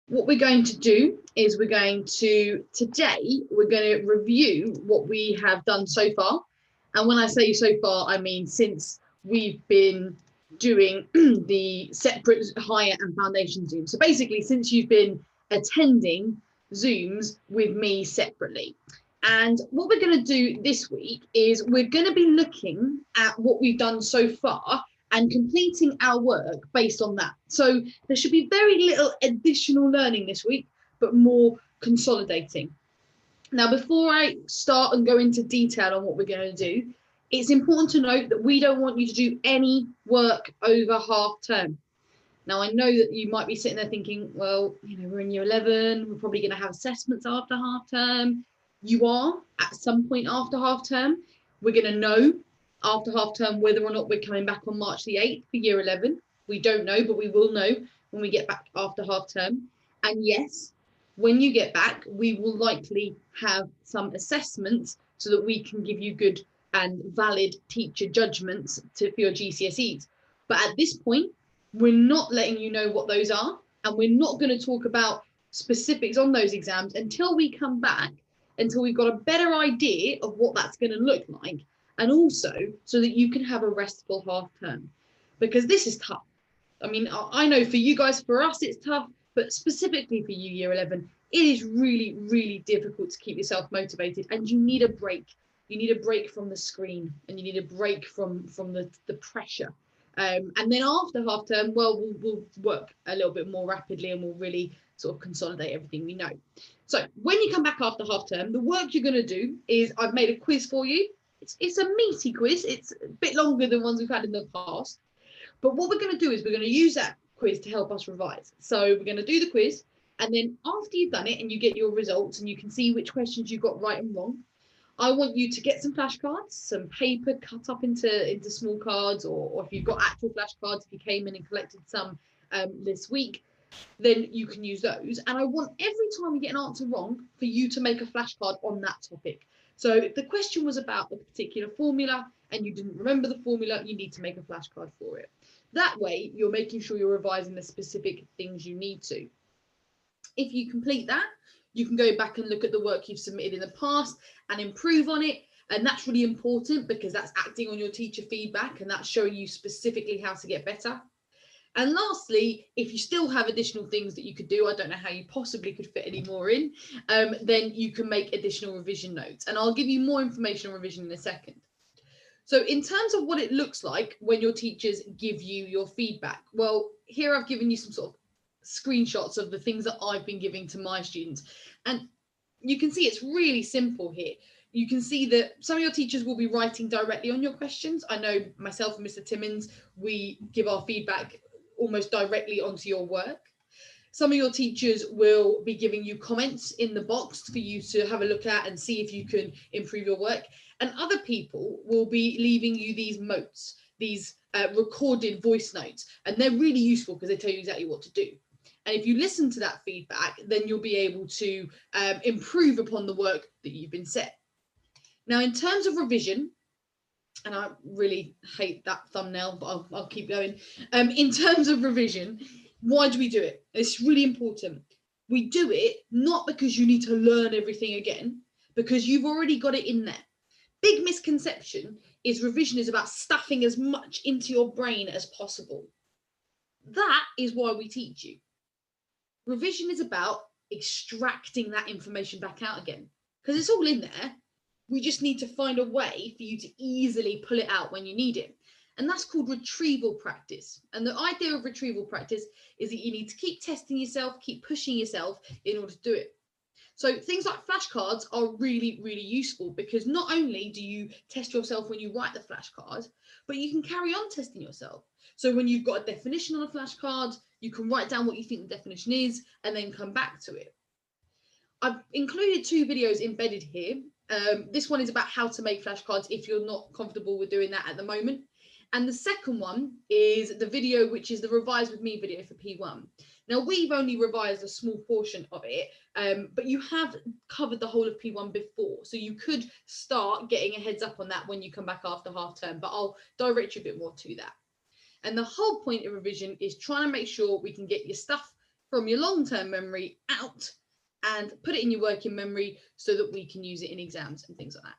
What we're going to do is today we're going to review what we have done so far. And when I say so far, I mean since we've been doing the separate higher and foundation Zooms. So basically, since you've been attending Zooms with me separately. And what we're going to do this week is we're going to be looking at what we've done so far and completing our work based on that. So there should be very little additional learning this week, but more consolidating. Now, before I start and go into detail on what we're going to do, it's important to note that we don't want you to do any work over half term. Now, I know that you might be sitting there thinking, well, we're in year 11, we're probably going to have assessments after half term. You are at some point after half term. We're going to know after half term whether or not we're coming back on March the 8th for year 11. We don't know, but we will know when we get back after half term. And yes, when you get back, we will likely have some assessments so that we can give you good and valid teacher judgments for your GCSEs. But at this point, we're not letting you know what those are, and we're not going to talk about specifics on those exams until we come back, until we've got a better idea of what that's going to look like, and also so that you can have a restful half term, because this is tough. I mean, I know for you guys, for us, it's tough, but specifically for you, year 11, it is really, really difficult to keep yourself motivated, and you need a break. You need a break from the screen, and you need a break from the pressure. And then after half term, well, we'll work a little bit more rapidly, and we'll really sort of consolidate everything we know. So when you come back after half term, the work you're going to do is I've made a quiz for you. It's a meaty quiz. It's a bit longer than ones we've had in the past. But what we're going to do is we're going to use that quiz to help us revise. So we're going to do the quiz, and then after you've done it and you get your results and you can see which questions you got right and wrong, I want you to get some flashcards, some paper cut up into small cards, or if you've got actual flashcards, if you came in and collected some this week, then you can use those. And I want every time you get an answer wrong for you to make a flashcard on that topic. So if the question was about a particular formula and you didn't remember the formula, you need to make a flashcard for it. That way, you're making sure you're revising the specific things you need to. If you complete that, you can go back and look at the work you've submitted in the past and improve on it. And that's really important because that's acting on your teacher feedback, and that's showing you specifically how to get better. And lastly, if you still have additional things that you could do, I don't know how you possibly could fit any more in, then you can make additional revision notes. And I'll give you more information on revision in a second. So in terms of what it looks like when your teachers give you your feedback, well, here I've given you some sort of screenshots of the things that I've been giving to my students. And you can see it's really simple here. You can see that some of your teachers will be writing directly on your questions. I know myself and Mr. Timmins, we give our feedback almost directly onto your work. Some of your teachers will be giving you comments in the box for you to have a look at and see if you can improve your work. And other people will be leaving you these notes, these recorded voice notes, and they're really useful because they tell you exactly what to do. And if you listen to that feedback, then you'll be able to improve upon the work that you've been set. Now, in terms of revision, and I really hate that thumbnail, but I'll keep going. In terms of revision, why do we do it? It's really important. We do it not because you need to learn everything again, because you've already got it in there. Big misconception is revision is about stuffing as much into your brain as possible. That is why we teach you. Revision is about extracting that information back out again, because it's all in there. We just need to find a way for you to easily pull it out when you need it. And that's called retrieval practice. And the idea of retrieval practice is that you need to keep testing yourself, keep pushing yourself in order to do it. So things like flashcards are really, really useful because not only do you test yourself when you write the flashcard, but you can carry on testing yourself. So when you've got a definition on a flashcard, you can write down what you think the definition is and then come back to it. I've included 2 videos embedded here. This one is about how to make flashcards if you're not comfortable with doing that at the moment. And the second one is the video, which is the Revise With Me video for P1. Now, we've only revised a small portion of it, but you have covered the whole of P1 before. So you could start getting a heads up on that when you come back after half term, but I'll direct you a bit more to that. And the whole point of revision is trying to make sure we can get your stuff from your long-term memory out and put it in your working memory so that we can use it in exams and things like that.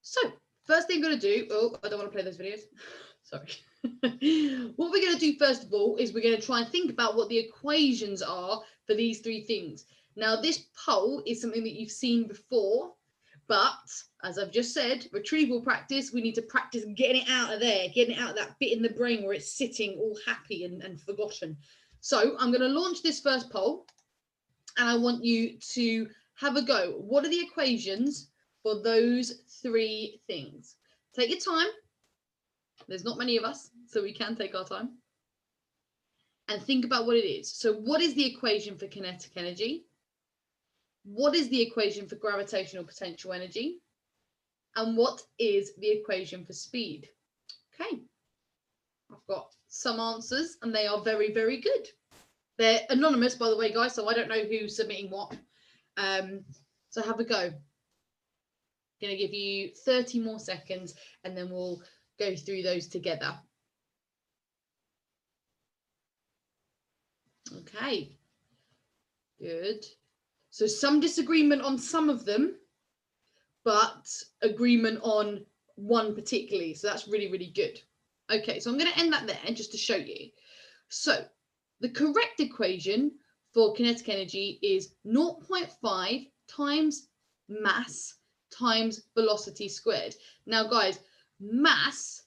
So first thing I'm going to do, oh, I don't want to play those videos. Sorry. What we're going to do first of all is we're going to try and think about what the equations are for these three things. Now, this poll is something that you've seen before, but as I've just said, retrieval practice, we need to practice getting it out of there, getting it out of that bit in the brain where it's sitting all happy and forgotten. So I'm going to launch this first poll and I want you to have a go. What are the equations for those three things? Take your time. There's not many of us, so we can take our time. And think about what it is. So what is the equation for kinetic energy? What is the equation for gravitational potential energy? And what is the equation for speed? Okay, I've got some answers and they are very, very good. They're anonymous, by the way, guys, so I don't know who's submitting what. So have a go. I'm going to give you 30 more seconds and then we'll go through those together. Okay, good. So some disagreement on some of them, but agreement on one particularly. So that's really, really good. Okay, so I'm going to end that there just to show you. So the correct equation for kinetic energy is 0.5 times mass times velocity squared. Now, guys, mass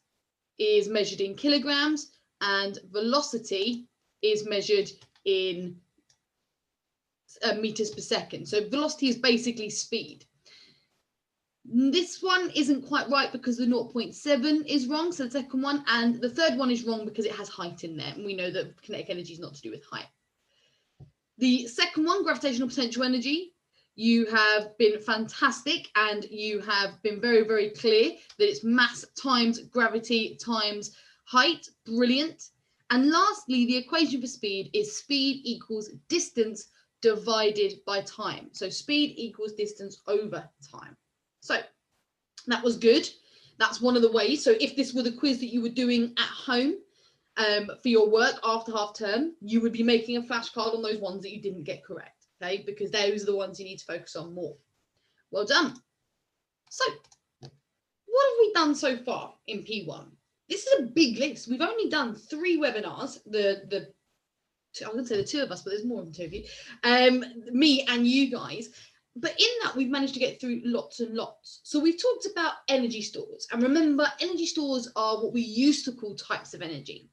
is measured in kilograms and velocity is measured in meters per second. So velocity is basically speed. This one isn't quite right because the 0.7 is wrong, so the second one, and the third one is wrong because it has height in there, and we know that kinetic energy is not to do with height. The second one, gravitational potential energy, you have been fantastic and you have been very, very clear that it's mass times gravity times height. Brilliant. And lastly, the equation for speed is speed equals distance divided by time. So speed equals distance over time. So that was good. That's one of the ways. So if this were the quiz that you were doing at home for your work after half term, you would be making a flashcard on those ones that you didn't get correct, okay? Because those are the ones you need to focus on more. Well done. So what have we done so far in P1? This is a big list. We've only done 3 webinars. I'm going to say the 2 of us, but there's more than 2 of you, me and you guys. But in that, we've managed to get through lots and lots. So we've talked about energy stores. And remember, energy stores are what we used to call types of energy.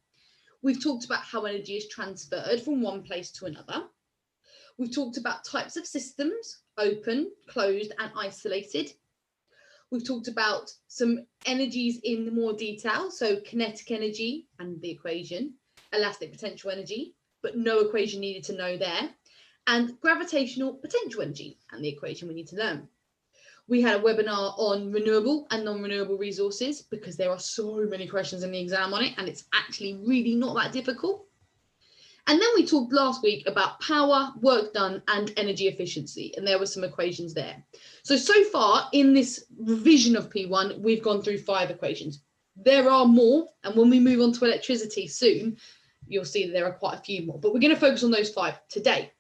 We've talked about how energy is transferred from one place to another. We've talked about types of systems, open, closed, and isolated. We've talked about some energies in more detail. So kinetic energy and the equation, elastic potential energy, but no equation needed to know there. And gravitational potential energy and the equation we need to learn. We had a webinar on renewable and non-renewable resources because there are so many questions in the exam on it and it's actually really not that difficult. And then we talked last week about power, work done and energy efficiency, and there were some equations there. So far in this revision of P1, we've gone through 5 equations. There are more, and when we move on to electricity soon, you'll see that there are quite a few more, but we're going to focus on those 5 today.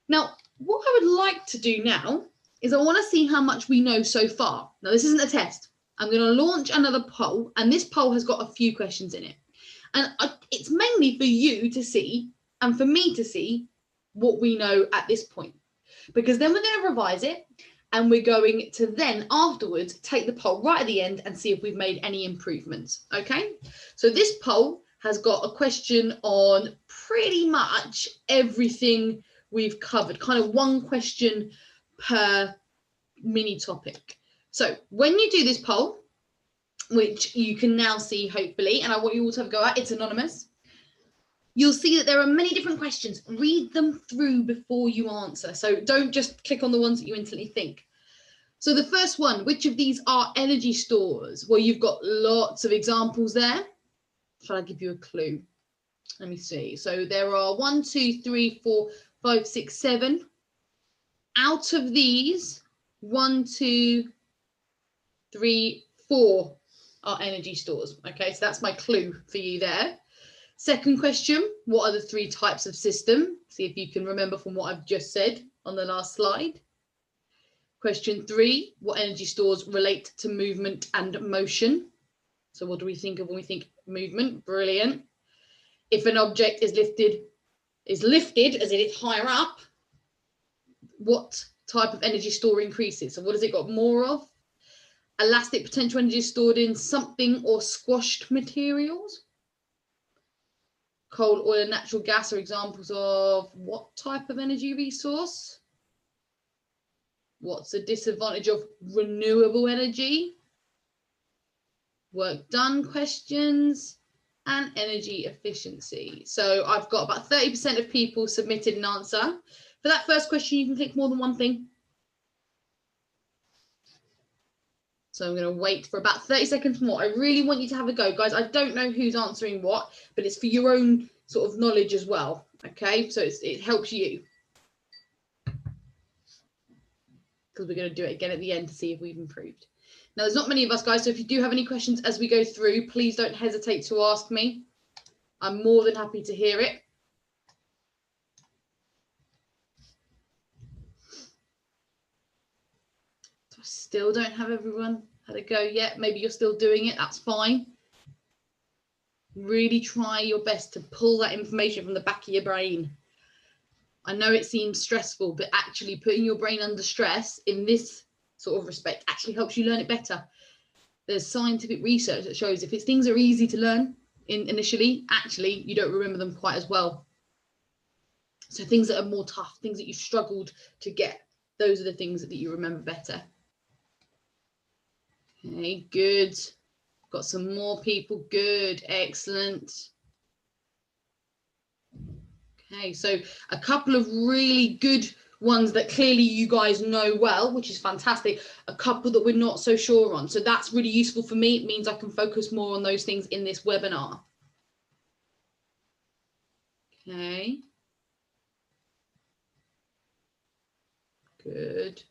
Now, what I would like to do now is I want to see how much we know so far. Now, this isn't a test. I'm going to launch another poll, and this poll has got a few questions in it. And it's mainly for you to see and for me to see what we know at this point, because then we're going to revise it and we're going to then afterwards take the poll right at the end and see if we've made any improvements. Okay, so this poll has got a question on pretty much everything we've covered, kind of one question per mini topic. So when you do this poll, which you can now see hopefully, and I want you all to have a go at, it's anonymous, you'll see that there are many different questions. Read them through before you answer. So don't just click on the ones that you instantly think. So the first one, which of these are energy stores? Well, you've got lots of examples there. Shall I give you a clue? Let me see. So there are 1, 2, 3, 4, 5, 6, 7. Out of these, 1, 2, 3, 4 are energy stores. Okay, so that's my clue for you there. Second question, what are the 3 types of system? See if you can remember from what I've just said on the last slide. Question 3, what energy stores relate to movement and motion? So what do we think of when we think movement? Brilliant. If an object is lifted as it is higher up, what type of energy store increases? So what has it got more of? Elastic potential energy stored in something or squashed materials. Coal, oil, and natural gas are examples of what type of energy resource? What's the disadvantage of renewable energy? Work done questions and energy efficiency. So I've got about 30% of people submitted an answer. For that first question, you can click more than one thing. So I'm going to wait for about 30 seconds more. I really want you to have a go, guys. I don't know who's answering what, but it's for your own sort of knowledge as well. Okay, so it helps you. Because we're going to do it again at the end to see if we've improved. Now, there's not many of us, guys, so if you do have any questions as we go through, please don't hesitate to ask me. I'm more than happy to hear it. So I still don't have everyone had a go yet. Maybe you're still doing it. That's fine. Really try your best to pull that information from the back of your brain. I know it seems stressful, but actually putting your brain under stress in this sort of respect actually helps you learn it better. There's scientific research that shows if things are easy to learn initially, actually you don't remember them quite as well. So things that are more tough, things that you've struggled to get, those are the things that you remember better. Okay, good. Got some more people. Good, excellent. Okay, so a couple of really good ones that clearly you guys know well, which is fantastic. A couple that we're not so sure on. So that's really useful for me. It means I can focus more on those things in this webinar. Okay. Good.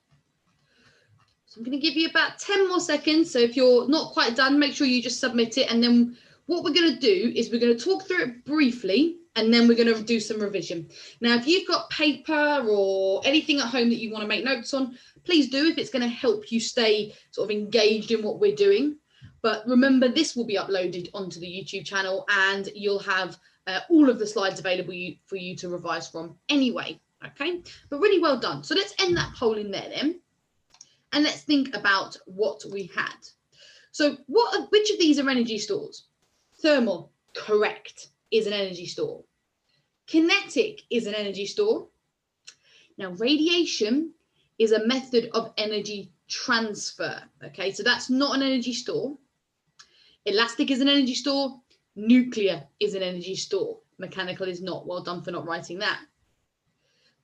So I'm going to give you about 10 more seconds. So if you're not quite done, make sure you just submit it. And then what we're going to do is we're going to talk through it briefly, and then we're going to do some revision. Now, if you've got paper or anything at home that you want to make notes on, please do if it's going to help you stay sort of engaged in what we're doing. But remember, this will be uploaded onto the YouTube channel, and you'll have all of the slides available for you to revise from anyway. Okay, but really well done. So let's end that poll in there then. And let's think about what we had. So which of these are energy stores? Thermal, correct, is an energy store. Kinetic is an energy store. Now, radiation is a method of energy transfer. Okay, so that's not an energy store. Elastic is an energy store. Nuclear is an energy store. Mechanical is not. Well done for not writing that.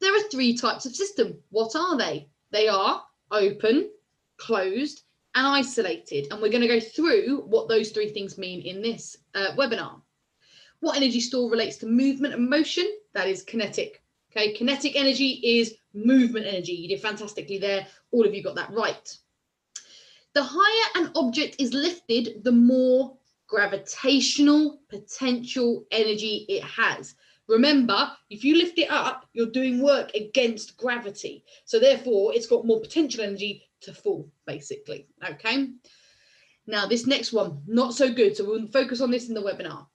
There are 3 types of system. What are they? They are open, closed, and isolated. And we're going to go through what those 3 things mean in this webinar. What energy store relates to movement and motion? That is kinetic. Okay, kinetic energy is movement energy. You did fantastically there. All of you got that right. The higher an object is lifted, the more gravitational potential energy it has. Remember, if you lift it up, you're doing work against gravity. So therefore, it's got more potential energy to fall, basically. Okay. Now, this next one, not so good. So we'll focus on this in the webinar.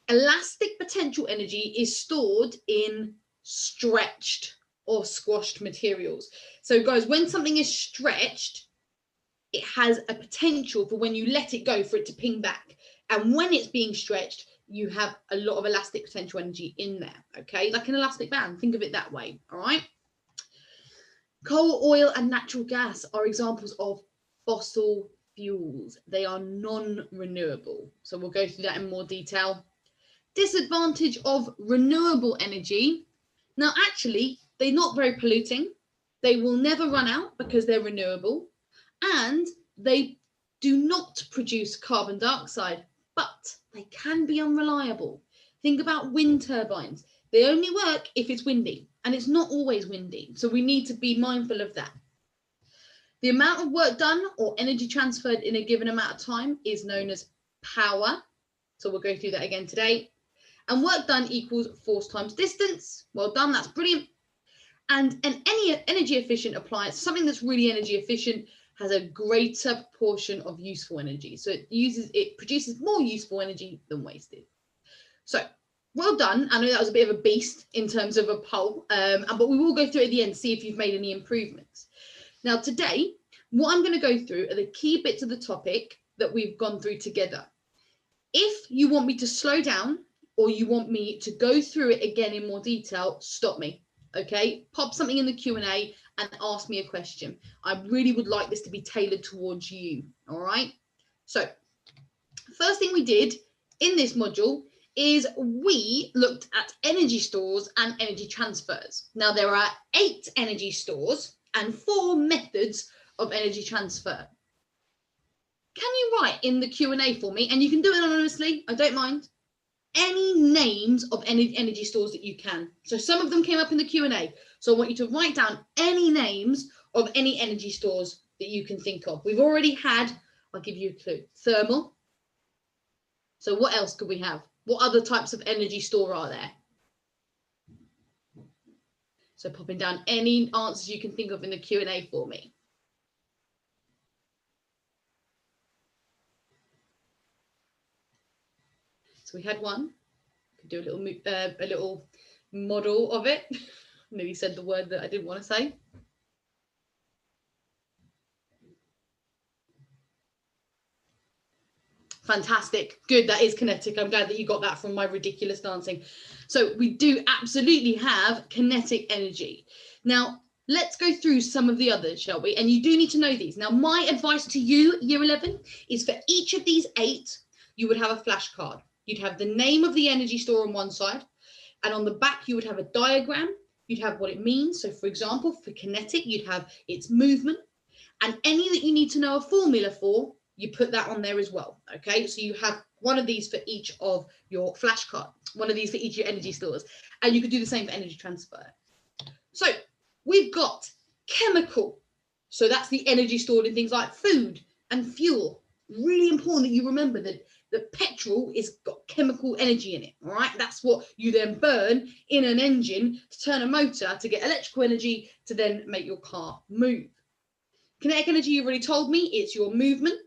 Elastic potential energy is stored in stretched or squashed materials. So guys, when something is stretched, it has a potential for when you let it go for it to ping back. And when it's being stretched, you have a lot of elastic potential energy in there, okay? Like an elastic band, think of it that way, all right? Coal, oil, and natural gas are examples of fossil fuels. They are non-renewable. So we'll go through that in more detail. Disadvantage of renewable energy. Now, actually, they're not very polluting. They will never run out because they're renewable. And they do not produce carbon dioxide, but they can be unreliable. Think about wind turbines. They only work if it's windy, and it's not always windy. So we need to be mindful of that. The amount of work done or energy transferred in a given amount of time is known as power. So we'll go through that again today. And work done equals force times distance. Well done, that's brilliant. And any energy efficient appliance, something that's really energy efficient, has a greater proportion of useful energy. So it produces more useful energy than wasted. So well done. I know that was a bit of a beast in terms of a poll, but we will go through it at the end, see if you've made any improvements. Now today, what I'm going to go through are the key bits of the topic that we've gone through together. If you want me to slow down or you want me to go through it again in more detail, stop me. Okay, pop something in the Q&A and ask me a question. I really would like this to be tailored towards you. All right. So first thing we did in this module is we looked at energy stores and energy transfers. Now there are 8 energy stores and 4 methods of energy transfer. Can you write in the Q&A for me? And you can do it anonymously, I don't mind. Any names of any energy stores that you can. So some of them came up in the Q&A. So I want you to write down any names of any energy stores that you can think of. We've already had, I'll give you a clue, thermal. So what else could we have? What other types of energy store are there? So popping down any answers you can think of in the Q&A for me. So we had one. Could do a little model of it. Nearly said the word that I didn't want to say. Fantastic. Good. That is kinetic. I'm glad that you got that from my ridiculous dancing. So we do absolutely have kinetic energy. Now, let's go through some of the others, shall we? And you do need to know these. Now, my advice to you, year 11, is for each of these 8, you would have a flashcard. You'd have the name of the energy store on one side, and on the back you would have a diagram. You'd have what it means. So for example, for kinetic, you'd have its movement, and any that you need to know a formula for, you put that on there as well. Okay, so you have one of these for each of your flashcard, one of these for each of your energy stores, and you could do the same for energy transfer. So we've got chemical. So that's the energy stored in things like food and fuel. Really important that you remember that petrol is got chemical energy in it. All right, that's what you then burn in an engine to turn a motor to get electrical energy to then make your car move. Kinetic energy, you've already told me, it's your movement.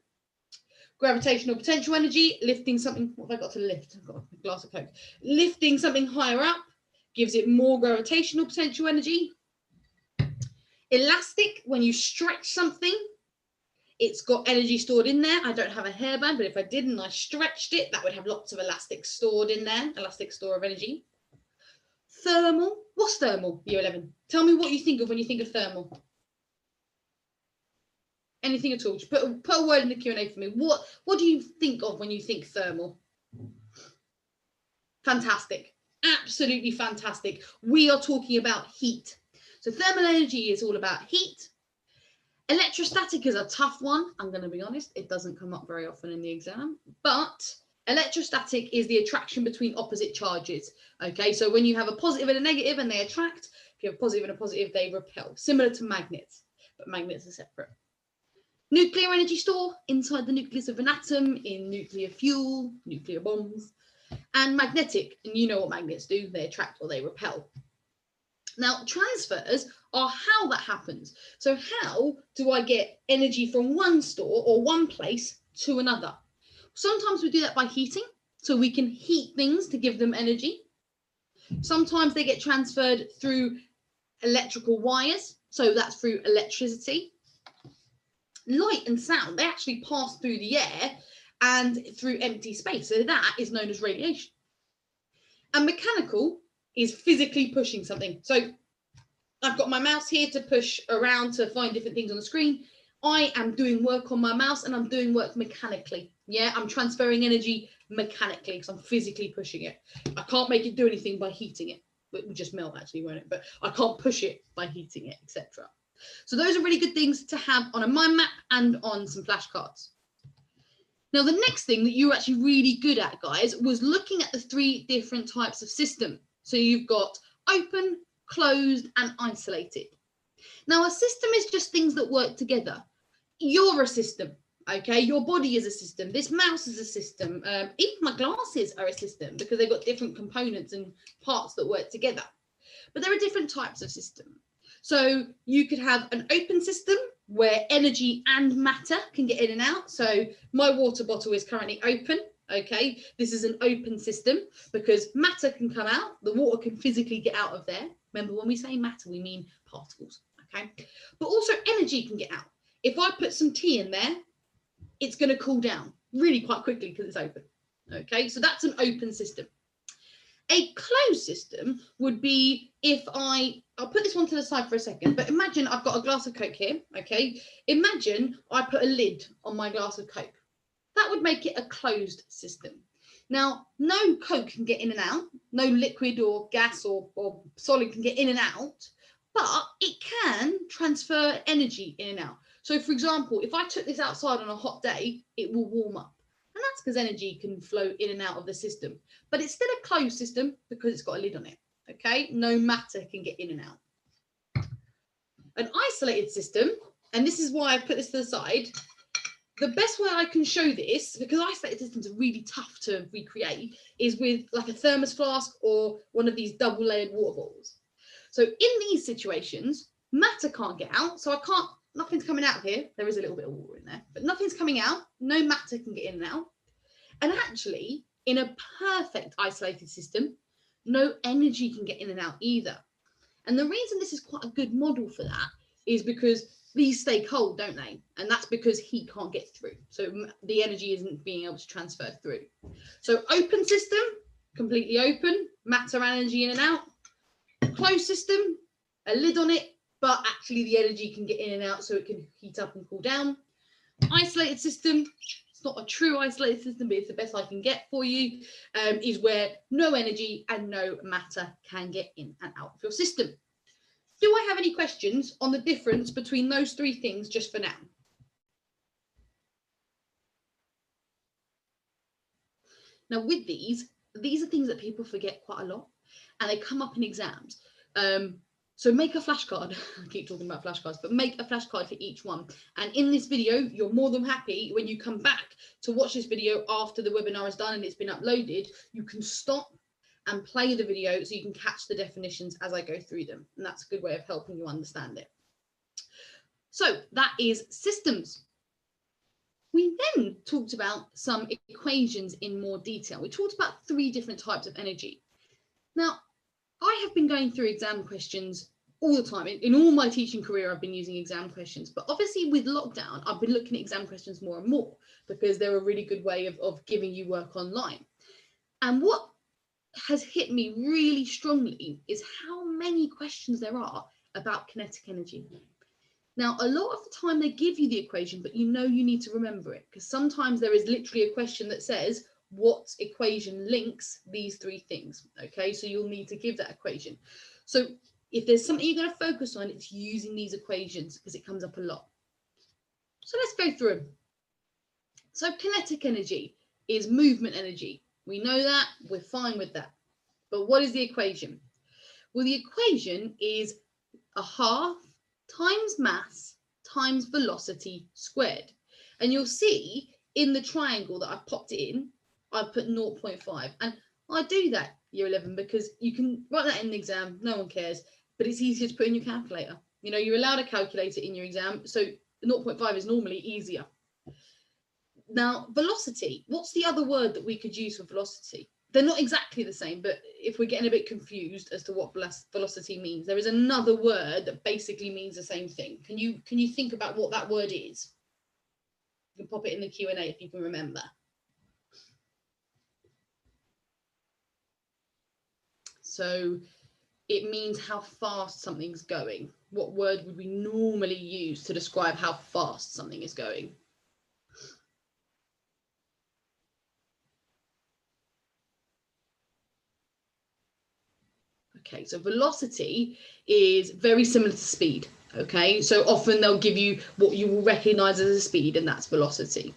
Gravitational potential energy, lifting something. What have I got to lift? I've got a glass of Coke. Lifting something higher up gives it more gravitational potential energy. Elastic, when you stretch something, it's got energy stored in there. I don't have a hairband, but if I did and I stretched it, that would have lots of elastic stored in there, elastic store of energy. Thermal. What's thermal, year 11? Tell me what you think of when you think of thermal. Anything at all. Just put a word in the Q&A for me. What do you think of when you think thermal? Fantastic. Absolutely fantastic. We are talking about heat. So thermal energy is all about heat. Electrostatic is a tough one. I'm going to be honest, it doesn't come up very often in the exam, but electrostatic is the attraction between opposite charges. Okay, so when you have a positive and a negative and they attract, if you have a positive and a positive, they repel, similar to magnets, but magnets are separate. Nuclear energy store inside the nucleus of an atom in nuclear fuel, nuclear bombs, and magnetic, and you know what magnets do, they attract or they repel. Now, transfers are how that happens. So how do I get energy from one store or one place to another? Sometimes we do that by heating. So we can heat things to give them energy. Sometimes they get transferred through electrical wires. So that's through electricity. Light and sound, they actually pass through the air and through empty space. So that is known as radiation. And mechanical is physically pushing something. So I've got my mouse here to push around to find different things on the screen. I am doing work on my mouse and I'm doing work mechanically. Yeah, I'm transferring energy mechanically because I'm physically pushing it. I can't make it do anything by heating it. It will just melt actually, won't it? But I can't push it by heating it, etc. So those are really good things to have on a mind map and on some flashcards. Now, the next thing that you were actually really good at, guys, was looking at the 3 different types of system. So you've got open, closed, and isolated. Now, a system is just things that work together. You're a system, Okay, your body is a system. This mouse is a system. Even my glasses are a system because they've got different components and parts that work together. But there are different types of system. So you could have an open system where energy and matter can get in and out. So my water bottle is currently open. Okay, this is an open system because matter can come out. The water can physically get out of there. Remember, when we say matter, we mean particles. Okay, but also energy can get out. If I put some tea in there, it's going to cool down really quite quickly because it's open. Okay, so that's an open system. A closed system would be if I'll put this one to the side for a second, but imagine I've got a glass of Coke here. Okay, imagine I put a lid on my glass of Coke. That would make it a closed system. Now, no Coke can get in and out, no liquid or gas or solid can get in and out, but it can transfer energy in and out. So for example, if I took this outside on a hot day, it will warm up. And that's because energy can flow in and out of the system. But it's still a closed system because it's got a lid on it. Okay, no matter can get in and out. An isolated system, and this is why I put this to the side, the best way I can show this, because isolated systems are really tough to recreate, is with like a thermos flask or one of these double-layered water bottles. So in these situations, matter can't get out, so nothing's coming out of here. There is a little bit of water in there, but nothing's coming out. No matter can get in and out. And actually, in a perfect isolated system, no energy can get in and out either. And the reason this is quite a good model for that is because these stay cold, don't they? And that's because heat can't get through. So the energy isn't being able to transfer through. So open system, completely open, matter and energy in and out. Closed system, a lid on it, but actually the energy can get in and out so it can heat up and cool down. Isolated system, it's not a true isolated system, but it's the best I can get for you, is where no energy and no matter can get in and out of your system. Do I have any questions on the difference between those three things just for now? Now with these are things that people forget quite a lot and they come up in exams. So make a flashcard. I keep talking about flashcards, but make a flashcard for each one. And in this video, you're more than happy when you come back to watch this video after the webinar is done and it's been uploaded, you can stop and play the video so you can catch the definitions as I go through them. And that's a good way of helping you understand it. So that is systems. We then talked about some equations in more detail. We talked about 3 different types of energy. Now, I have been going through exam questions all the time. In all my teaching career, I've been using exam questions. But obviously with lockdown, I've been looking at exam questions more and more because they're a really good way of giving you work online. And what has hit me really strongly is how many questions there are about kinetic energy. Now, a lot of the time they give you the equation, but you need to remember it because sometimes there is literally a question that says, what equation links these 3 things? Okay, so you'll need to give that equation. So if there's something you're going to focus on, it's using these equations because it comes up a lot. So let's go through them. So kinetic energy is movement energy. We know that, we're fine with that. But what is the equation? Well, the equation is a half times mass times velocity squared. And you'll see in the triangle that I've popped it in, I've put 0.5. And I do that, year 11, because you can write that in the exam, no one cares, but it's easier to put in your calculator. You know, you're allowed a calculator in your exam, so 0.5 is normally easier. Now, velocity, what's the other word that we could use for velocity? They're not exactly the same, but if we're getting a bit confused as to what velocity means, there is another word that basically means the same thing. Can you think about what that word is? You can pop it in the Q&A if you can remember. So it means how fast something's going. What word would we normally use to describe how fast something is going? Okay, so velocity is very similar to speed. Okay, so often they'll give you what you will recognize as a speed, and that's velocity.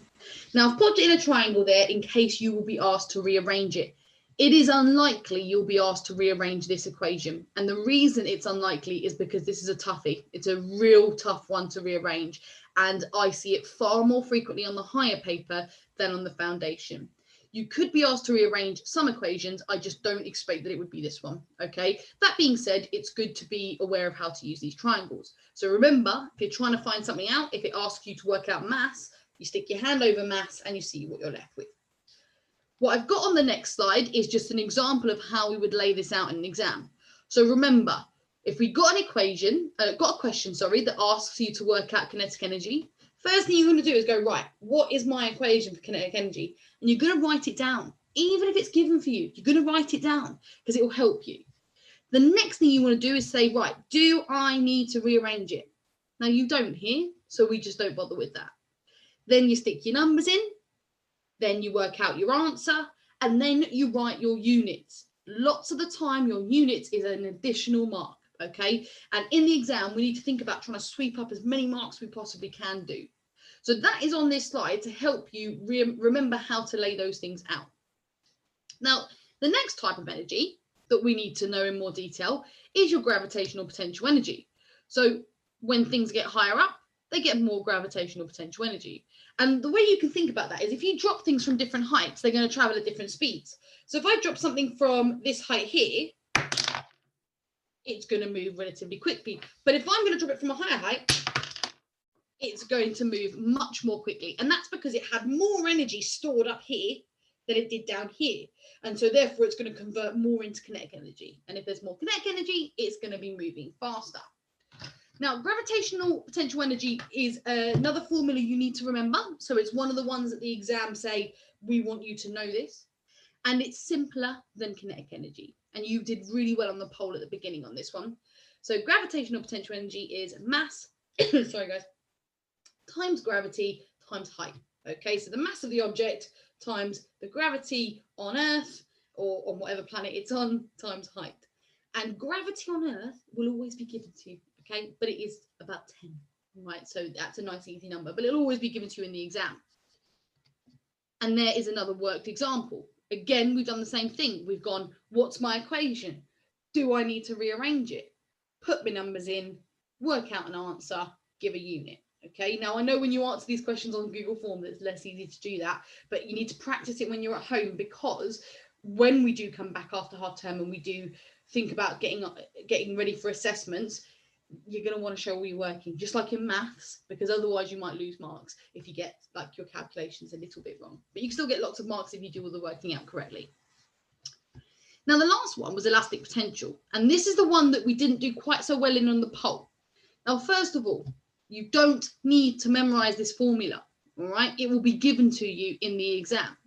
Now I've popped it in a triangle there in case you will be asked to rearrange it It is unlikely you'll be asked to rearrange this equation. And the reason it's unlikely is because this is a toughie. It's a real tough one to rearrange. And I see it far more frequently on the higher paper than on the foundation. You could be asked to rearrange some equations. I just don't expect that it would be this one. Okay. That being said, it's good to be aware of how to use these triangles. So remember, if you're trying to find something out, if it asks you to work out mass, you stick your hand over mass and you see what you're left with. What I've got on the next slide is just an example of how we would lay this out in an exam. So remember, if we got an equation, got a question, sorry, that asks you to work out kinetic energy, first thing you're going to do is go, right, what is my equation for kinetic energy? And you're going to write it down. Even if it's given for you, you're going to write it down because it will help you. The next thing you want to do is say, right, do I need to rearrange it? Now you don't here, so we just don't bother with that. Then you stick your numbers in, then you work out your answer, and then you write your units. Lots of the time, your units is an additional mark, okay? And in the exam, we need to think about trying to sweep up as many marks we possibly can do. So that is on this slide to help you remember how to lay those things out. Now, the next type of energy that we need to know in more detail is your gravitational potential energy. So when things get higher up, they get more gravitational potential energy. And the way you can think about that is if you drop things from different heights, they're going to travel at different speeds. So if I drop something from this height here, it's going to move relatively quickly. But if I'm going to drop it from a higher height, it's going to move much more quickly. And that's because it had more energy stored up here than it did down here. And so therefore it's going to convert more into kinetic energy. And if there's more kinetic energy, it's going to be moving faster. Now, gravitational potential energy is another formula you need to remember. So it's one of the ones that the exam say, we want you to know this. And it's simpler than kinetic energy. And you did really well on the poll at the beginning on this one. So gravitational potential energy is mass, sorry guys, times gravity times height. Okay, so the mass of the object times the gravity on Earth or on whatever planet it's on times height. And gravity on Earth will always be given to you. Okay, but it is about 10, right? So that's a nice easy number, but it'll always be given to you in the exam. And there is another worked example. Again, we've done the same thing. We've gone, what's my equation? Do I need to rearrange it? Put my numbers in, work out an answer, give a unit. Okay, now I know when you answer these questions on Google Form, it's less easy to do that, but you need to practice it when you're at home, because when we do come back after half term and we do think about getting ready for assessments, you're going to want to show all your working, just like in maths, because otherwise you might lose marks if you get like your calculations a little bit wrong. But you can still get lots of marks if you do all the working out correctly. Now, the last one was elastic potential, and this is the one that we didn't do quite so well in on the poll. Now, first of all, you don't need to memorize this formula, all right? It will be given to you in the exam.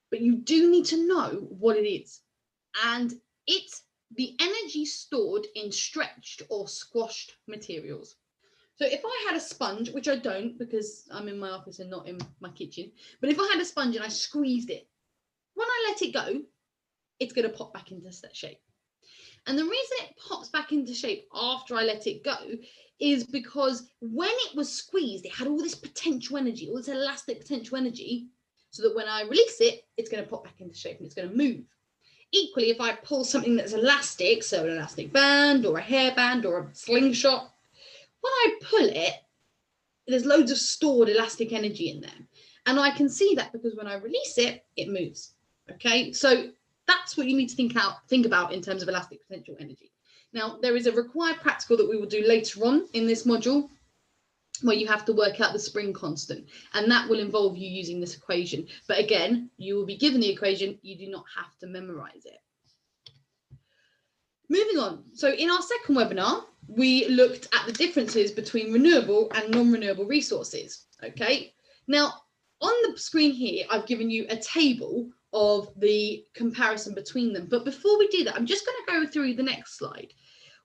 But you do need to know what it is. And it's the energy stored in stretched or squashed materials. So if I had a sponge, which I don't because I'm in my office and not in my kitchen, but if I had a sponge and I squeezed it, when I let it go, it's going to pop back into that shape. And the reason it pops back into shape after I let it go is because when it was squeezed, it had all this potential energy, all this elastic potential energy, so that when I release it, it's going to pop back into shape and it's going to move. Equally, if I pull something that's elastic, so an elastic band or a hairband or a slingshot, when I pull it, there's loads of stored elastic energy in there. And I can see that because when I release it, it moves. Okay, so that's what you need to think about in terms of elastic potential energy. Now, there is a required practical that we will do later on in this module where you have to work out the spring constant, and that will involve you using this equation. But again, you will be given the equation, you do not have to memorize it. Moving on, so in our second webinar, we looked at the differences between renewable and non-renewable resources. Okay, now on the screen here, I've given you a table of the comparison between them. But before we do that, I'm just going to go through the next slide,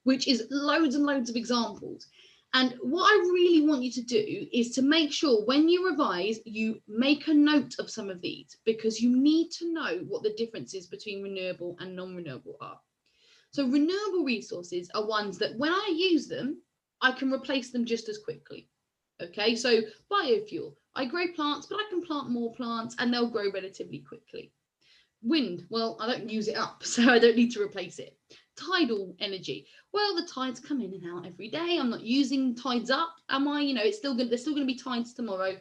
which is loads and loads of examples. And what I really want you to do is to make sure when you revise, you make a note of some of these, because you need to know what the differences between renewable and non-renewable are. So renewable resources are ones that when I use them, I can replace them just as quickly. Okay, so biofuel, I grow plants, but I can plant more plants and they'll grow relatively quickly. Wind, well, I don't use it up, so I don't need to replace it. Tidal energy, well, the tides come in and out every day. I'm not using tides up, am I? You know, there's still going to be tides tomorrow,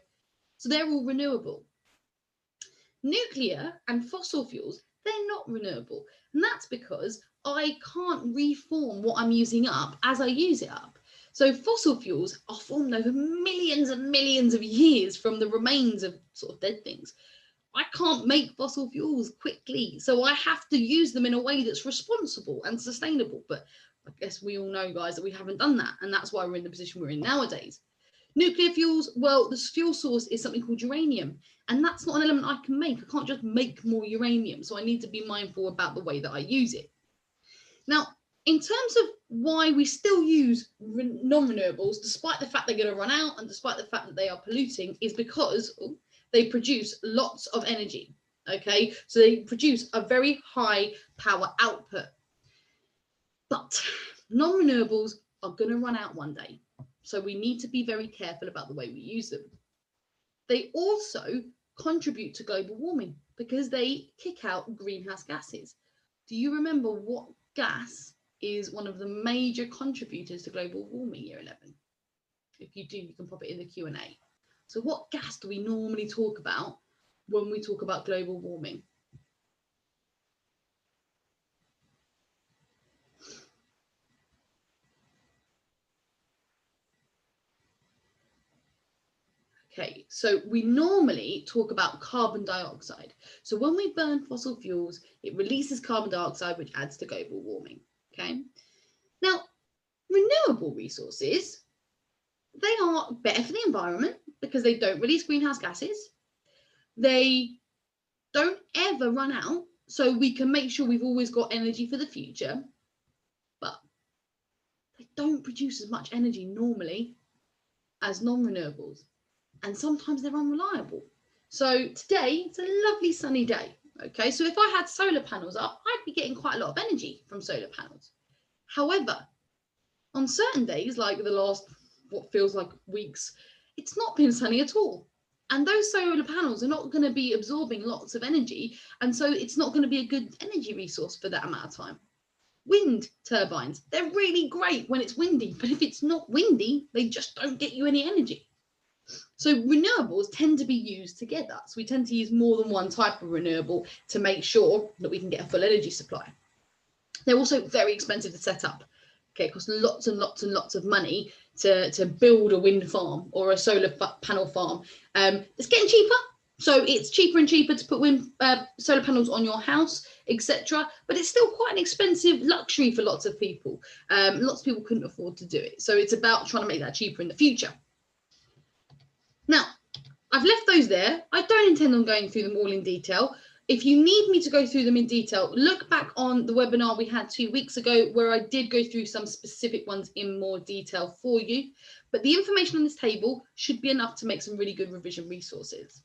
so they're all renewable. Nuclear and fossil fuels, they're not renewable, and that's because I can't reform what I'm using up as I use it up. So fossil fuels are formed over millions and millions of years from the remains of sort of dead things. I can't make fossil fuels quickly, so I have to use them in a way that's responsible and sustainable. But I guess we all know, guys, that we haven't done that, and that's why we're in the position we're in nowadays. Nuclear fuels, well, the fuel source is something called uranium, and that's not an element I can make. I can't just make more uranium, so I need to be mindful about the way that I use it. Now, in terms of why we still use non-renewables, despite the fact they're going to run out and despite the fact that they are polluting, is because they produce lots of energy, okay? So they produce a very high power output. But non-renewables are going to run out one day. So we need to be very careful about the way we use them. They also contribute to global warming because they kick out greenhouse gases. Do you remember what gas is one of the major contributors to global warming, year 11? If you do, you can pop it in the Q&A. So what gas do we normally talk about when we talk about global warming? Okay, so we normally talk about carbon dioxide. So when we burn fossil fuels, it releases carbon dioxide, which adds to global warming. Okay, now renewable resources, they are better for the environment because they don't release greenhouse gases. They don't ever run out, so we can make sure we've always got energy for the future, but they don't produce as much energy normally as non-renewables, and sometimes they're unreliable. So today, it's a lovely sunny day, okay? So if I had solar panels up, I'd be getting quite a lot of energy from solar panels. However, on certain days, like the last, what feels like weeks, it's not been sunny at all. And those solar panels are not going to be absorbing lots of energy. And so it's not going to be a good energy resource for that amount of time. Wind turbines, they're really great when it's windy, but if it's not windy, they just don't get you any energy. So renewables tend to be used together. So we tend to use more than one type of renewable to make sure that we can get a full energy supply. They're also very expensive to set up. Okay, it costs lots and lots and lots of money to build a wind farm or a solar panel farm. It's getting cheaper, so it's cheaper and cheaper to put solar panels on your house, etc. But it's still quite an expensive luxury for lots of people. Lots of people couldn't afford to do it, so it's about trying to make that cheaper in the future. Now, I've left those there. I don't intend on going through them all in detail. If you need me to go through them in detail, look back on the webinar we had 2 weeks ago where I did go through some specific ones in more detail for you. But the information on this table should be enough to make some really good revision resources.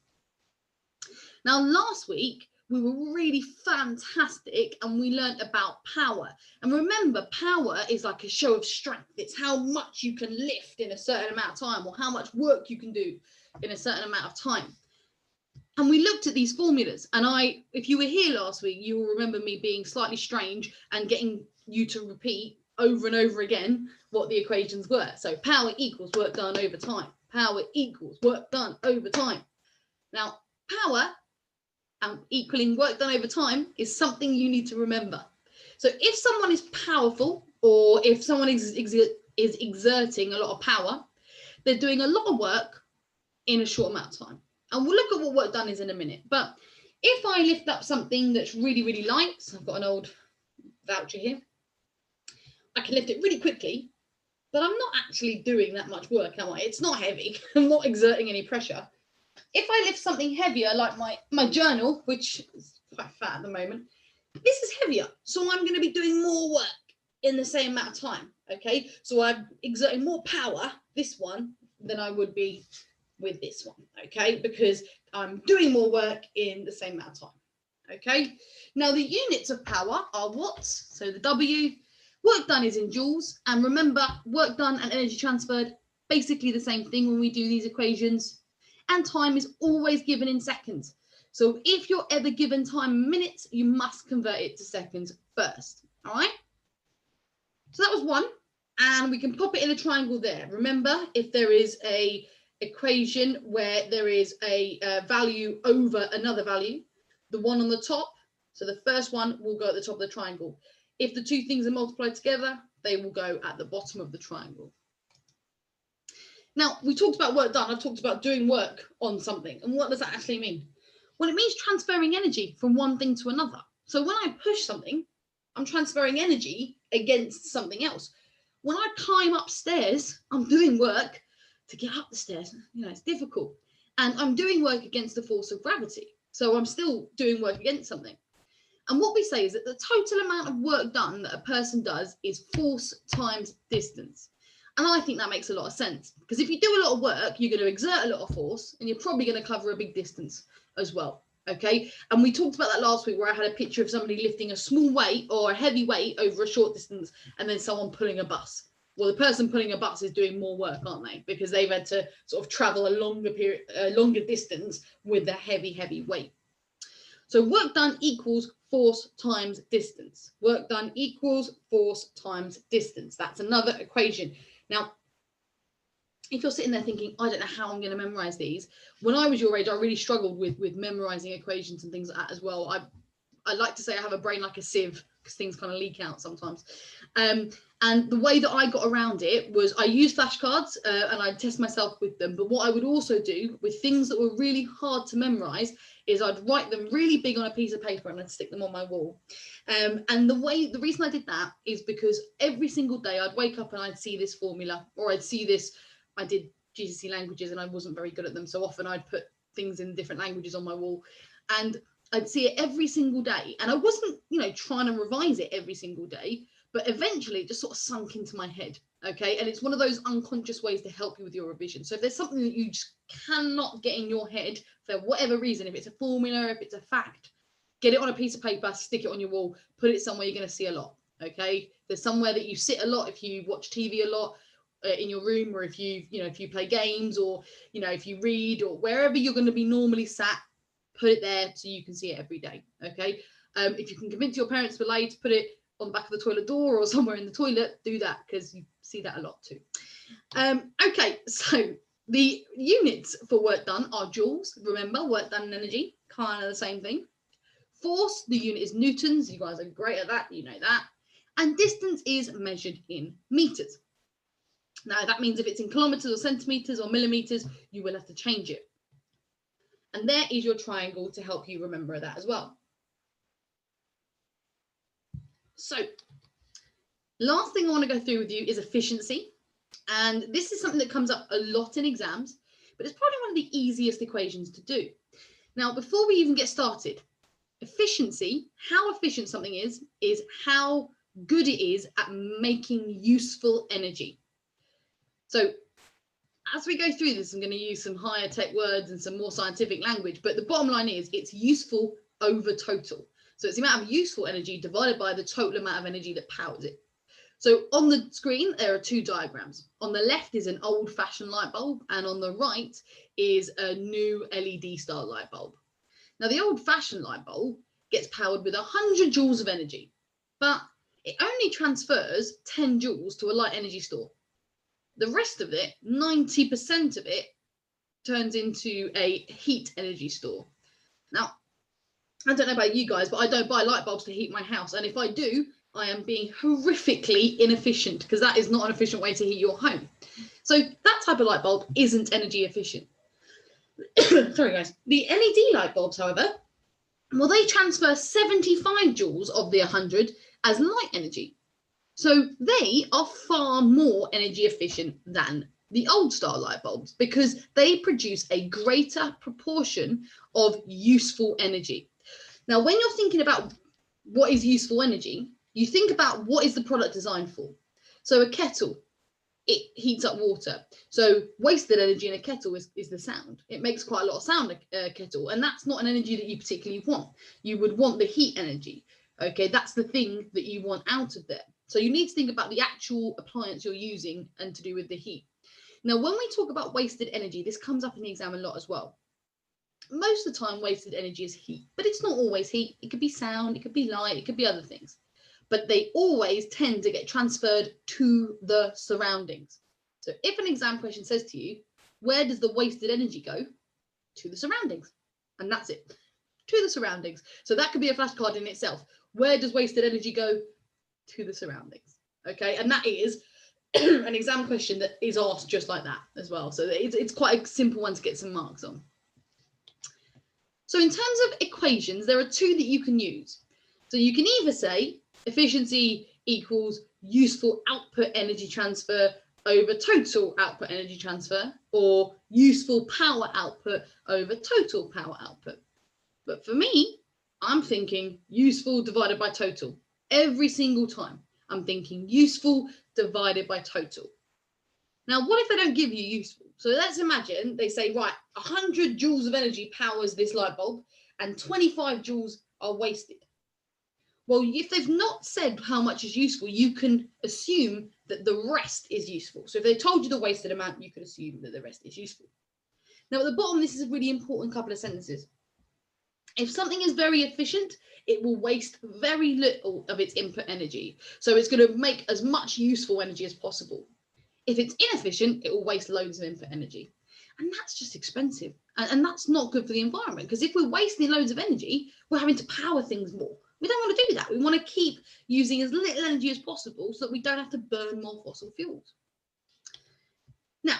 Now, last week, we were really fantastic and we learned about power. And remember, power is like a show of strength. It's how much you can lift in a certain amount of time or how much work you can do in a certain amount of time. And we looked at these formulas, and if you were here last week, you will remember me being slightly strange and getting you to repeat over and over again what the equations were. So power equals work done over time. Power equals work done over time. Now, power and equaling work done over time is something you need to remember. So if someone is powerful, or if someone is exerting a lot of power, they're doing a lot of work in a short amount of time. And we'll look at what work done is in a minute. But if I lift up something that's really, really light, so I've got an old voucher here, I can lift it really quickly, but I'm not actually doing that much work, am I? It's not heavy. I'm not exerting any pressure. If I lift something heavier, like my journal, which is quite fat at the moment, this is heavier. So I'm going to be doing more work in the same amount of time, okay? So I'm exerting more power, this one, than I would be with this one, okay, because I'm doing more work in the same amount of time, okay. Now the units of power are watts, so the W. Work done is in joules, and remember, work done and energy transferred, basically the same thing when we do these equations, and time is always given in seconds. So if you're ever given time in minutes, you must convert it to seconds first. All right. So that was one. And we can pop it in a triangle there. Remember, if there is a equation where there is a value over another value, the one on the top, so the first one will go at the top of the triangle. If the two things are multiplied together, they will go at the bottom of the triangle. Now, we talked about work done. I've talked about doing work on something. And what does that actually mean? Well, it means transferring energy from one thing to another. So when I push something, I'm transferring energy against something else. When I climb upstairs, I'm doing work to get up the stairs. You know, it's difficult. And I'm doing work against the force of gravity. So I'm still doing work against something. And what we say is that the total amount of work done that a person does is force times distance. And I think that makes a lot of sense, because if you do a lot of work, you're going to exert a lot of force and you're probably going to cover a big distance as well. Okay. And we talked about that last week, where I had a picture of somebody lifting a small weight or a heavy weight over a short distance and then someone pulling a bus. Well, the person pulling a bus is doing more work, aren't they? Because they've had to sort of travel a longer distance with a heavy weight. So work done equals force times distance. Work done equals force times distance. That's another equation. Now, if you're sitting there thinking, I don't know how I'm going to memorize these. When I was your age, I really struggled with memorizing equations and things like that as well. I like to say I have a brain like a sieve, because things kind of leak out sometimes. And the way that I got around it was I used flashcards and I'd test myself with them. But what I would also do with things that were really hard to memorize is I'd write them really big on a piece of paper and I'd stick them on my wall. And the reason I did that is because every single day I'd wake up and I'd see this formula, or I'd see this. I did GCSE languages and I wasn't very good at them. So often I'd put things in different languages on my wall and I'd see it every single day. And I wasn't, trying to revise it every single day, but eventually it just sort of sunk into my head. Okay. And it's one of those unconscious ways to help you with your revision. So if there's something that you just cannot get in your head for whatever reason, if it's a formula, if it's a fact, get it on a piece of paper, stick it on your wall, put it somewhere you're going to see a lot. Okay. There's somewhere that you sit a lot if you watch TV a lot. In your room, or if you play games, or if you read, or wherever you're going to be normally sat, put it there so you can see it every day. Okay. If you can convince your parents to allow you to put it on the back of the toilet door or somewhere in the toilet, do that, because you see that a lot too. Okay, so the units for work done are joules. Remember, work done in energy, kind of the same thing. Force, the unit is newtons. You guys are great at that, you know that. And distance is measured in meters. Now, that means if it's in kilometers or centimeters or millimeters, you will have to change it. And there is your triangle to help you remember that as well. So, last thing I want to go through with you is efficiency. And this is something that comes up a lot in exams, but it's probably one of the easiest equations to do. Now, before we even get started, efficiency, how efficient something is how good it is at making useful energy. So as we go through this, I'm going to use some higher tech words and some more scientific language, but the bottom line is it's useful over total. So it's the amount of useful energy divided by the total amount of energy that powers it. So on the screen, there are two diagrams. On the left is an old-fashioned light bulb, and on the right is a new LED-style light bulb. Now, the old-fashioned light bulb gets powered with 100 joules of energy, but it only transfers 10 joules to a light energy store. The rest of it, 90% of it, turns into a heat energy store. Now, I don't know about you guys, but I don't buy light bulbs to heat my house. And if I do, I am being horrifically inefficient, because that is not an efficient way to heat your home. So that type of light bulb isn't energy efficient. Sorry, guys. The LED light bulbs, however, well, they transfer 75 joules of the 100 as light energy. So they are far more energy efficient than the old style light bulbs, because they produce a greater proportion of useful energy. Now, when you're thinking about what is useful energy, you think about what is the product designed for. So a kettle, it heats up water. So wasted energy in a kettle is the sound. It makes quite a lot of sound, a kettle, and that's not an energy that you particularly want. You would want the heat energy. Okay, that's the thing that you want out of there. So you need to think about the actual appliance you're using and to do with the heat. Now, when we talk about wasted energy, this comes up in the exam a lot as well. most of the time wasted energy is heat, but it's not always heat. It could be sound, it could be light, it could be other things, but they always tend to get transferred to the surroundings. So if an exam question says to you, where does the wasted energy go? To the surroundings, and that's it, to the surroundings. So that could be a flashcard in itself. Where does wasted energy go? To the surroundings. Okay, and that is an exam question that is asked just like that as well. So it's quite a simple one to get some marks on. So in terms of equations, there are two that you can use. So you can either say efficiency equals useful output energy transfer over total output energy transfer, or useful power output over total power output. But for me, I'm thinking useful divided by total. Every single time I'm thinking useful divided by total. Now, what if they don't give you useful? So let's imagine they say, right, 100 joules of energy powers this light bulb and 25 joules are wasted. Well, if they've not said how much is useful, you can assume that the rest is useful. So if they told you the wasted amount, you could assume that the rest is useful. Now, at the bottom, this is a really important couple of sentences. If something is very efficient, it will waste very little of its input energy. So it's going to make as much useful energy as possible. If it's inefficient, it will waste loads of input energy. And that's just expensive. And that's not good for the environment, because if we're wasting loads of energy, we're having to power things more. We don't want to do that. We want to keep using as little energy as possible so that we don't have to burn more fossil fuels. Now,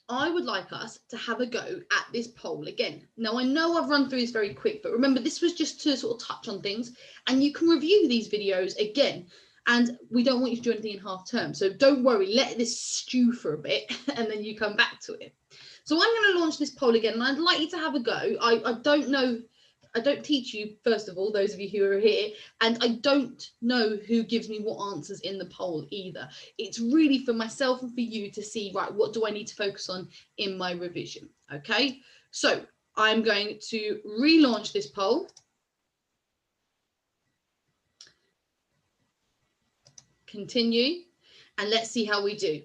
I would like us to have a go at this poll again. Now, I know I've run through this very quick, but remember, this was just to sort of touch on things, and you can review these videos again. And we don't want you to do anything in half term. So don't worry, let this stew for a bit and then you come back to it. So I'm going to launch this poll again, and I'd like you to have a go. I don't know, I don't teach you, first of all, those of you who are here, and I don't know who gives me what answers in the poll either. It's really for myself and for you to see, right, what do I need to focus on in my revision? Okay, so I'm going to relaunch this poll. Continue, and let's see how we do.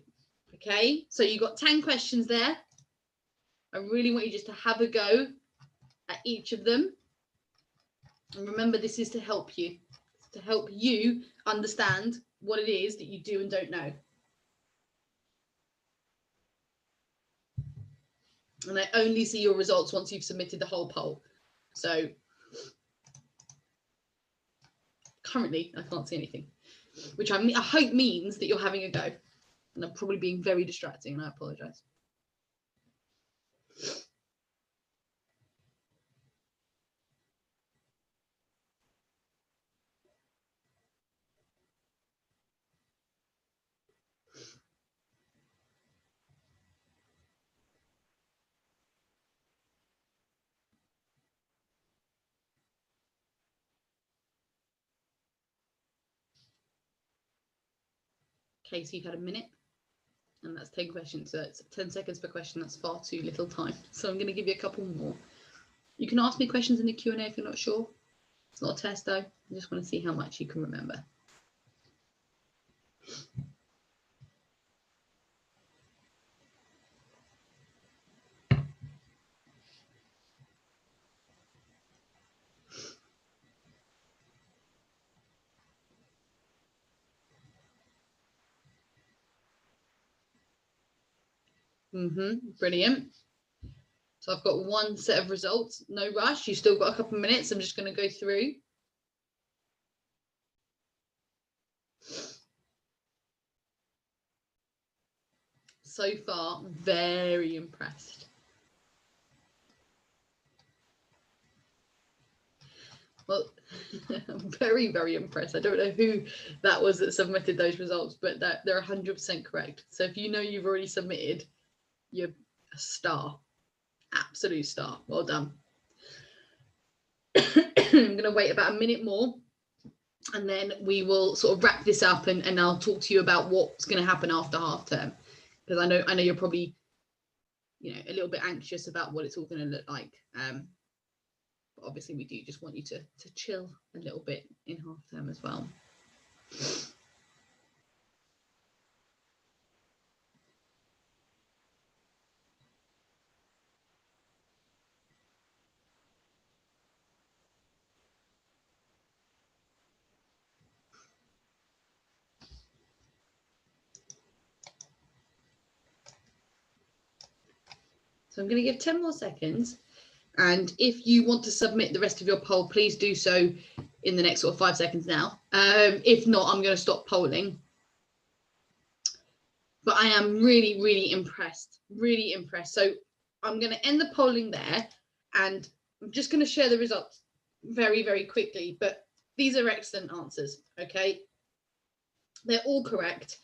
Okay, so you got 10 questions there. I really want you just to have a go at each of them. And remember, this is to help you understand what it is that you do and don't know. And I only see your results once you've submitted the whole poll. So currently, I can't see anything, which I hope means that you're having a go. And I'm probably being very distracting, and I apologise. Okay, so you've had a minute, and that's 10 questions. So it's 10 seconds per question. That's far too little time. So I'm going to give you a couple more. You can ask me questions in the Q&A if you're not sure. It's not a test though. I just want to see how much you can remember. Brilliant. So I've got one set of results. No rush. You've still got a couple of minutes. I'm just going to go through. So far, very impressed. Well, I'm very, very impressed. I don't know who that was that submitted those results, but they're 100% correct. So if you know you've already submitted, you're a star. Absolute star. Well done. I'm going to wait about a minute more, and then we will sort of wrap this up, and I'll talk to you about what's going to happen after half term, because I know you're probably, you know, a little bit anxious about what it's all going to look like. But obviously we do just want you to chill a little bit in half term as well. So I'm going to give 10 more seconds. And if you want to submit the rest of your poll, please do so in the next sort of 5 seconds now. If not, I'm going to stop polling. But I am really, really impressed, really impressed. So I'm going to end the polling there, and I'm just going to share the results very, very quickly. But these are excellent answers, okay? They're all correct.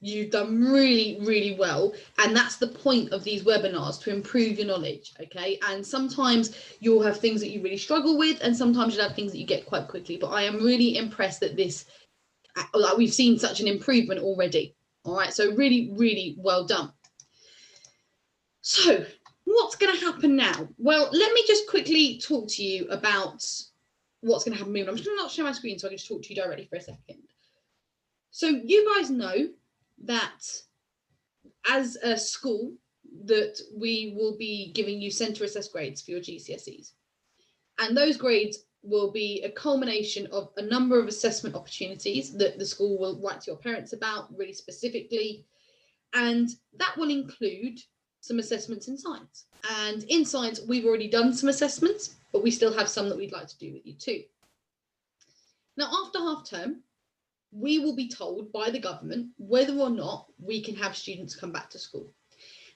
You've done really, really well. And that's the point of these webinars, to improve your knowledge, okay? And sometimes you'll have things that you really struggle with, and sometimes you'll have things that you get quite quickly. But I am really impressed that this, like, we've seen such an improvement already. All right, so really, really well done. So what's going to happen now? Well, let me just quickly talk to you about what's going to happen. I'm just going to not share my screen so I can just talk to you directly for a second. So you guys know that as a school that we will be giving you centre assessed grades for your GCSEs. And those grades will be a culmination of a number of assessment opportunities that the school will write to your parents about really specifically. And that will include some assessments in science. And in science, we've already done some assessments, but we still have some that we'd like to do with you too. Now, after half term, we will be told by the government whether or not we can have students come back to school.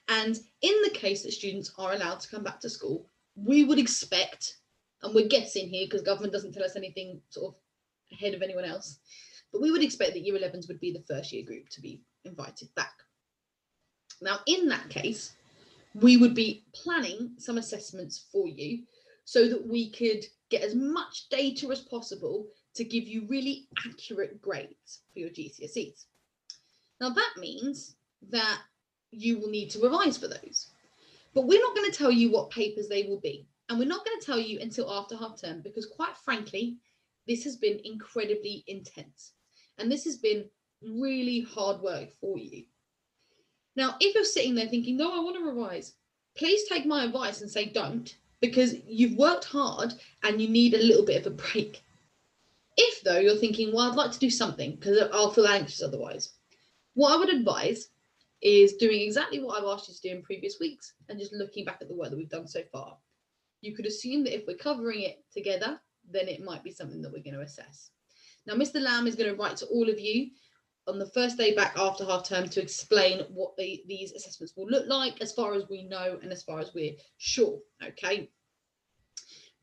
And in the case that students are allowed to come back to school, we would expect, and we're guessing here because government doesn't tell us anything sort of ahead of anyone else, but we would expect that Year 11s would be the first year group to be invited back. Now, in that case, we would be planning some assessments for you so that we could get as much data as possible to give you really accurate grades for your GCSEs. Now, that means that you will need to revise for those. But we're not going to tell you what papers they will be. And we're not going to tell you until after half term, because quite frankly, this has been incredibly intense. And this has been really hard work for you. Now, if you're sitting there thinking, no, I want to revise, please take my advice and say don't, because you've worked hard and you need a little bit of a break. If, though, you're thinking, well, I'd like to do something because I'll feel anxious otherwise, what I would advise is doing exactly what I've asked you to do in previous weeks and just looking back at the work that we've done so far. You could assume that if we're covering it together, then it might be something that we're going to assess. Now, Mr. Lamb is going to write to all of you on the first day back after half term to explain what these assessments will look like as far as we know and as far as we're sure, okay?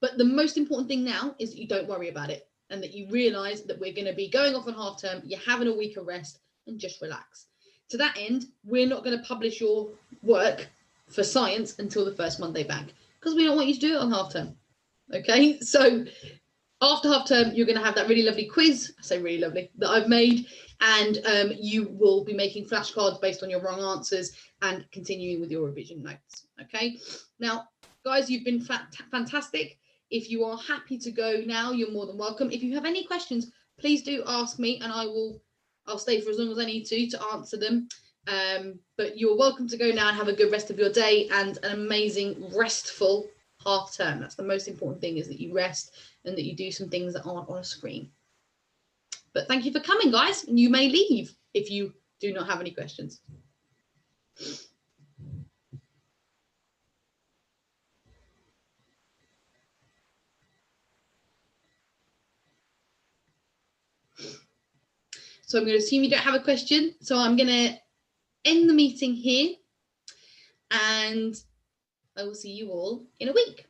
But the most important thing now is that you don't worry about it and that you realise that we're going to be going off on half term, you're having a week of rest, and just relax. To that end, we're not going to publish your work for science until the first Monday back because we don't want you to do it on half term, okay? So after half term, you're going to have that really lovely quiz, I say really lovely, that I've made, and you will be making flashcards based on your wrong answers and continuing with your revision notes, okay? Now, guys, you've been fantastic. If you are happy to go now, you're more than welcome. If you have any questions, please do ask me and I'll stay for as long as I need to answer them. But you're welcome to go now and have a good rest of your day and an amazing, restful half term. That's the most important thing, is that you rest and that you do some things that aren't on a screen. But thank you for coming, guys. And you may leave if you do not have any questions. So I'm going to assume you don't have a question. So I'm going to end the meeting here and I will see you all in a week.